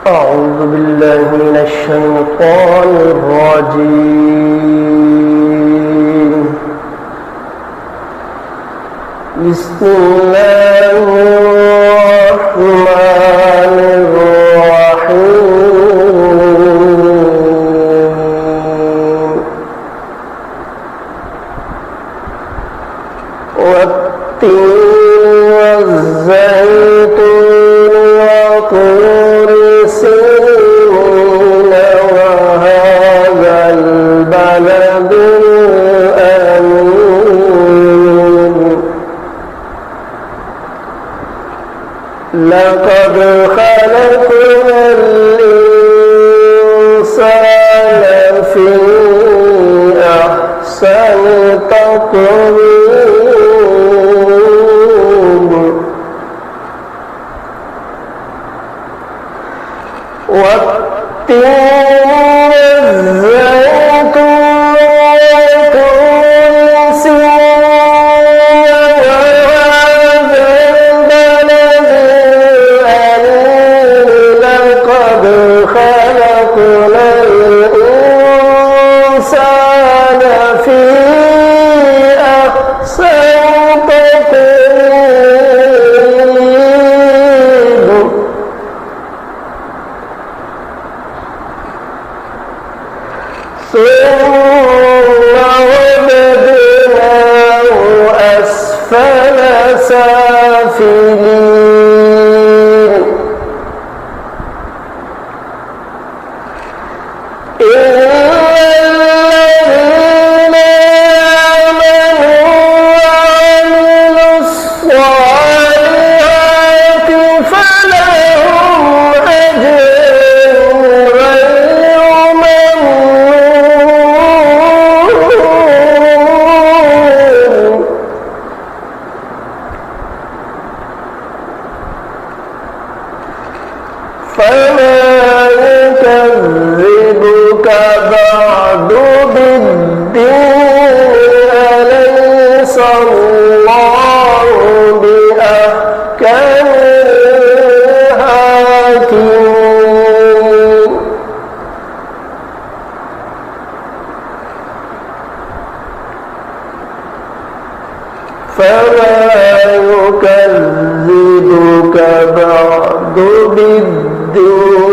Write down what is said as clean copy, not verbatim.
أعوذ بالله من الشيطان الرجيم. بسم الله الرحمن الرحيم. والتين والزيتون وطور سينين وهذا البلد الأمين. لقد خلقنا الإنسان في أحسن تقويم. والتين والزيتون وطور سينين وهذا البلد الأمين. لقد خلقنا الإنسان في أحسن تقويم. ثم رددناه أسفل سافلين. إلا الذين آمنوا وعملوا الصالحات فلهم أجر غير ممنون. فما يكذبك بعد بالدين؟ أليس الله بأحكم الحاكمين؟ فما يكذبك بعد بالدين؟